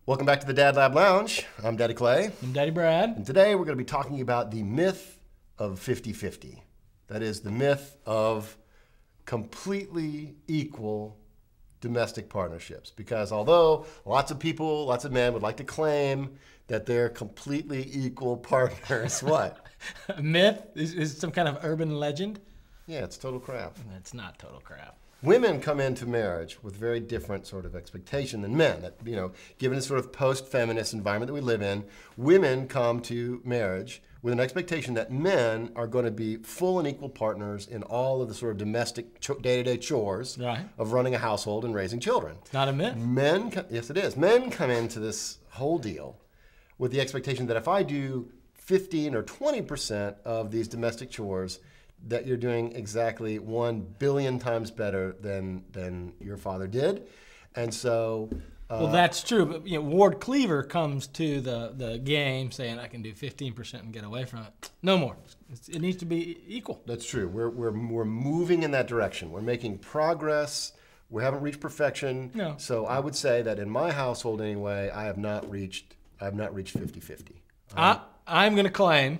Welcome back to the Dad Lab Lounge. I'm Daddy Clay. I'm Daddy Brad. And today we're going to be talking about the myth of 50-50. That is the myth of completely equal domestic partnerships. Because although lots of people, lots of men would like to claim that they're completely equal partners, what? A myth is some kind of urban legend? Yeah, it's total crap. It's not total crap. Women come into marriage with very different sort of expectation than men. That, given the sort of post-feminist environment that we live in, women come to marriage with an expectation that men are going to be full and equal partners in all of the sort of domestic day-to-day chores of running a household and raising children. It's not a myth. Yes, it is. Men come into this whole deal with the expectation that if I do 15 or 20% of these domestic chores, that you're doing exactly 1 billion times better than your father did. And so... well, that's true, but Ward Cleaver comes to the game saying, I can do 15% and get away from it. No more. It needs to be equal. That's true. We're moving in that direction. We're making progress. We haven't reached perfection. No. So I would say that in my household anyway, I have not reached 50-50. I'm going to claim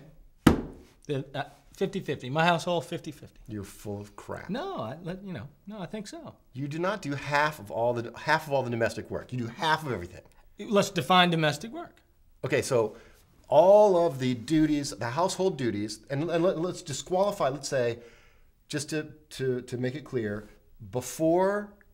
that 50-50. My household, 50-50. You're full of crap. No, I think so. You do not do half of all the domestic work. You do half of everything. Let's define domestic work. Okay, so all of the duties, the household duties, and let's disqualify. Let's say, just to make it clear,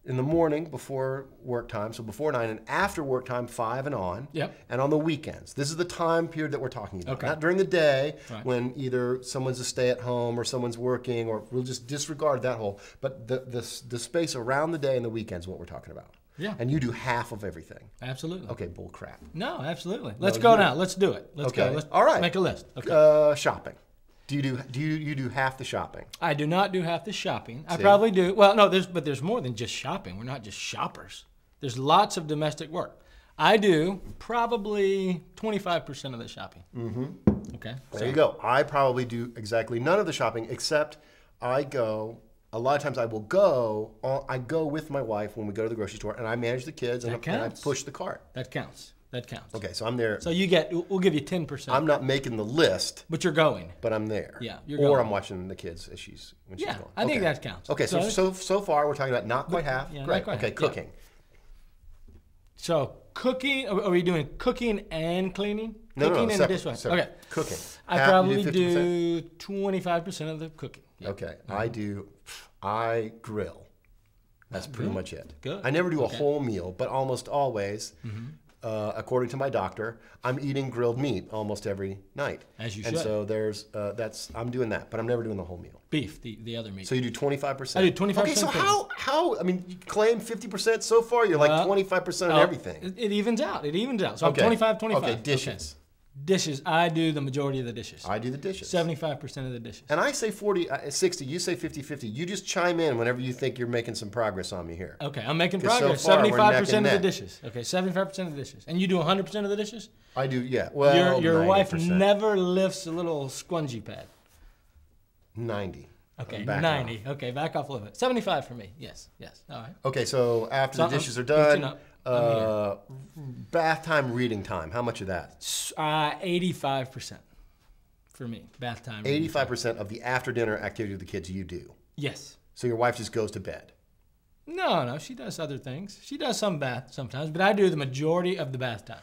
in the morning, before work time, so before 9, and after work time, 5 and on, and on the weekends. This is the time period that we're talking about. Okay. Not during the day when either someone's a stay-at-home or someone's working, or we'll just disregard that whole, but the space around the day and the weekends is what we're talking about. Yeah. And you do half of everything. Absolutely. Okay, bull crap. No, absolutely. Let's go now. Let's do it. Let's go. Let's All right. Make a list. Okay. Shopping. Do you do half the shopping? I do not do half the shopping. I probably do. Well, no, there's more than just shopping. We're not just shoppers. There's lots of domestic work. I do probably 25% of the shopping. Mm-hmm. Okay. There you go. I probably do exactly none of the shopping, except I lot of times I go with my wife when we go to the grocery store, and I manage the kids and I push the cart. That counts. That counts. Okay, so I'm there. So we'll give you 10%. I'm not making the list. But you're going. But I'm there. Yeah, you're going. Or I'm watching the kids when she's going. I think that counts. Okay, so far we're talking about not quite half. Yeah, Great. Not quite okay, half. cooking. Yeah. So cooking, are we doing cooking and cleaning? No, cooking and separate, dishwashing. separate. Okay. Cooking. I probably do 25% of the cooking. Yeah. Okay, I grill. That's pretty much it. Good. I never do a whole meal, but almost always, according to my doctor, I'm eating grilled meat almost every night. As you should. And so I'm doing that, but I'm never doing the whole meal. Beef, the other meat. So you do 25%? I do 25%. Okay, so how, you claim 50% so far, you're like 25% of everything. It evens out. So I'm 25. Okay, dishes. Okay. Dishes, I do the majority of the dishes. I do the dishes. 75% of the dishes. And I say 60, you say 50-50. You just chime in whenever you think you're making some progress on me here. Okay, I'm making progress. So far, 75% of the dishes. Okay, 75% of the dishes. And you do 100% of the dishes? I do, yeah. Well, your 90%. wife never lifts a little squungy pad. 90. Okay, 90. Okay, back off a little bit. 75 for me. Yes. All right. Okay, so after the dishes are done, bath time, reading time, how much of that? 85% for me, bath time. 85% of the after dinner activity with the kids you do? Yes. So your wife just goes to bed? No, she does other things. She does some bath sometimes, but I do the majority of the bath time.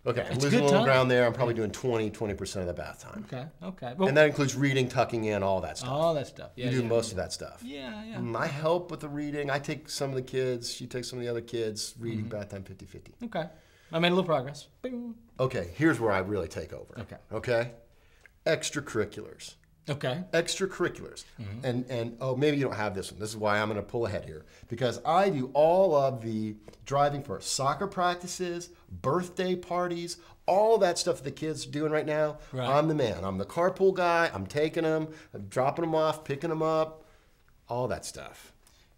Okay, I'm losing a little ground there. I'm probably doing 20% of the bath time. Okay. Well, and that includes reading, tucking in, all that stuff. All that stuff. Yeah, you do most of that stuff. Yeah. I help with the reading. I take some of the kids. She takes some of the other kids. Reading, bath time, 50-50. Okay. I made a little progress. Bing. Okay, here's where I really take over. Okay? Extracurriculars. Okay. Extracurriculars. And maybe you don't have this one. This is why I'm going to pull ahead here. Because I do all of the driving for soccer practices, birthday parties, all that stuff that the kids are doing right now. Right. I'm the man. I'm the carpool guy. I'm taking them, I'm dropping them off, picking them up, all that stuff.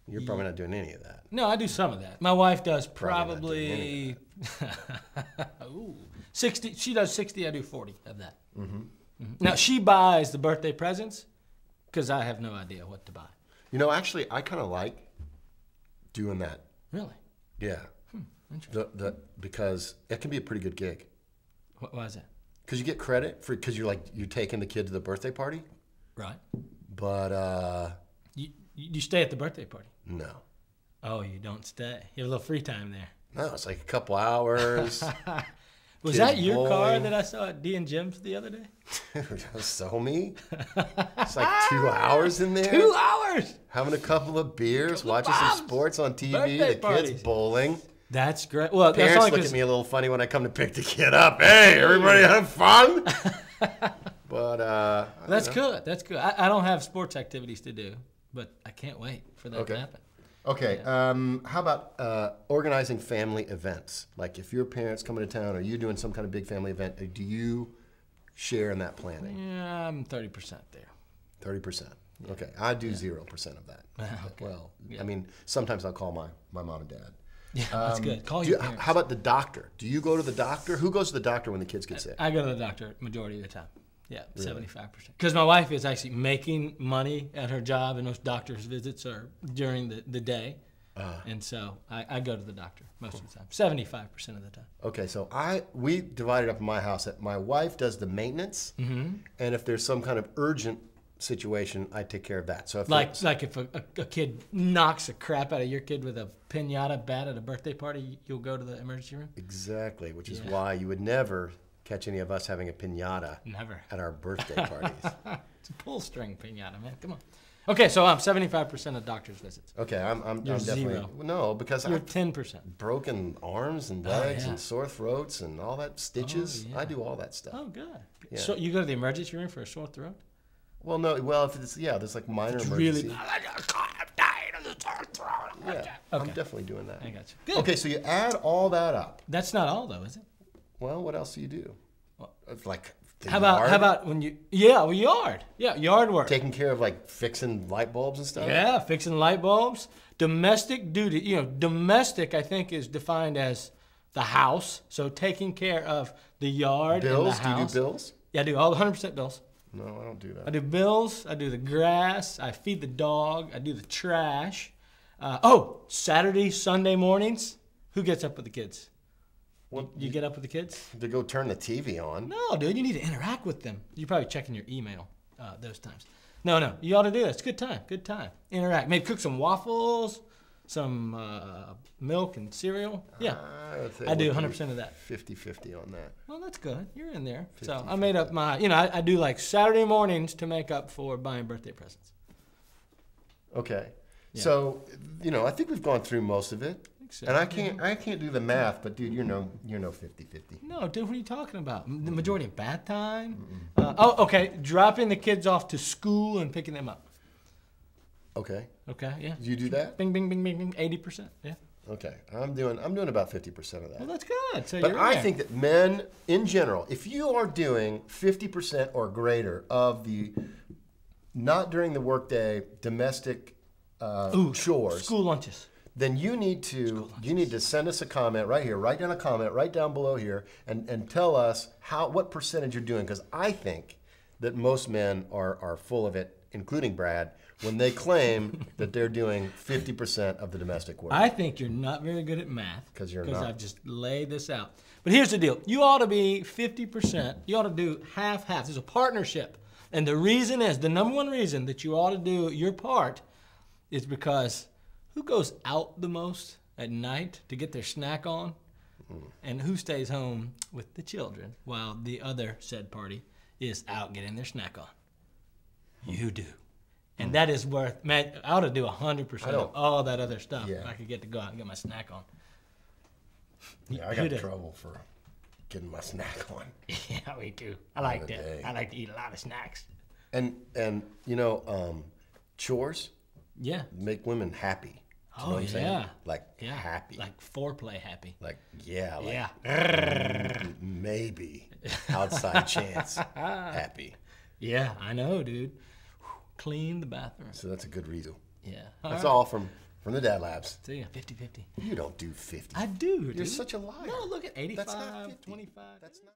You're probably not doing any of that. No, I do some of that. My wife does probably 60. She does 60. I do 40 of that. Now, she buys the birthday presents because I have no idea what to buy. Actually, I kind of like doing that. Really? Yeah. Interesting. Because it can be a pretty good gig. Why is that? Because you get credit for because you're taking the kid to the birthday party. Right. But you stay at the birthday party. no. Oh, you don't stay. You have a little free time there. No, it's like a couple hours. Was that your car that I saw at D and Jim's the other day? So me? It's like 2 hours in there. 2 hours. Having a couple of beers, watching some sports on TV, Birthday the parties. kids bowling. That's great. Well, Parents that's only look at me a little funny when I come to pick the kid up. Hey, everybody have fun? But that's good. That's good. I don't have sports activities to do, but I can't wait for that to happen. Okay. How about organizing family events? Like if your parents coming to town, or you doing some kind of big family event, do you share in that planning? Yeah, I'm 30% there. 30%. Yeah. Okay. I do 0% of that. Okay. Well, I mean, sometimes I'll call my mom and dad. Yeah, that's good. Call your parents. How about the doctor? Do you go to the doctor? Who goes to the doctor when the kids get sick? I go to the doctor majority of the time. Yeah, really? 75%. Because my wife is actually making money at her job, and those doctor's visits are during the day. And so I go to the doctor most of the time, 75% of the time. Okay, so we divided up in my house that my wife does the maintenance, and if there's some kind of urgent situation, I take care of that. So if if a kid knocks the crap out of your kid with a piñata bat at a birthday party, you'll go to the emergency room? Exactly, which is why you would never catch any of us having a piñata at our birthday parties. It's a pull string piñata, man. Come on. Okay, so I'm 75% of doctor's visits. Okay, I'm You're definitely zero. no, because You're I've 10%. broken arms and legs and sore throats and all that stitches. I do all that stuff. Oh, good. Yeah. So you go to the emergency room for a sore throat? Well, no. Well, if it's there's like minor emergency. Really? I'm dying of the sore throat. Yeah, Okay. I'm definitely doing that. I got you. Good. Okay, so you add all that up. That's not all, though, is it? Well, what else do you do? Like How about when you yard. Yeah, yard work. Taking care of like fixing light bulbs and stuff? Yeah, fixing light bulbs. Domestic duty. Domestic I think is defined as the house. So taking care of the yard and the house. Bills? Do you do bills? Yeah, I do all 100% bills. No, I don't do that. I do bills, I do the grass, I feed the dog, I do the trash. Saturday, Sunday mornings, who gets up with the kids? Well, you get up with the kids? To go turn the TV on. No, dude, you need to interact with them. You're probably checking your email those times. No, you ought to do that. It's good time. Interact. Maybe cook some waffles, some milk and cereal. Yeah, I do 100% of that. 50-50 on that. Well, that's good. You're in there. So I made up my, I do like Saturday mornings to make up for buying birthday presents. Okay. Yeah. So, I think we've gone through most of it. So, and I can't do the math, but dude, you're no 50-50. No, dude, what are you talking about? The majority of bath time? Okay. Dropping the kids off to school and picking them up. Okay. Okay, yeah. Do you do that? Bing, bing, bing, bing, bing. 80%. Yeah. Okay. I'm doing about 50% of that. Well, that's good. So but you're I there. think that men, in general, if you are doing 50% or greater of the, not during the workday, domestic chores, school lunches. then you need to send us a comment right here. Write down a comment right down below here and tell us what percentage you're doing, because I think that most men are full of it, including Brad, when they claim that they're doing 50% of the domestic work. I think you're not very good at math. Because you're not. Because I've just laid this out. But here's the deal. You ought to be 50%. You ought to do half-half. There's a partnership. And the reason is, the number one reason that you ought to do your part is because who goes out the most at night to get their snack on? And who stays home with the children while the other said party is out getting their snack on? You do. And that is worth, man, I ought to do 100% of all that other stuff. Yeah. I could get to go out and get my snack on. Yeah, I got in trouble for getting my snack on. Yeah, we do. I like that. I like to eat a lot of snacks. And chores make women happy. Do you know what I'm saying? Like happy. Like foreplay happy. Maybe outside chance happy. Yeah, I know, dude. Clean the bathroom. So that's a good reason. Yeah. That's all from the DadLabs. So yeah, 50-50. You don't do 50. I do, dude. You're such a liar. No, look at 85, That's not 50. 25. That's not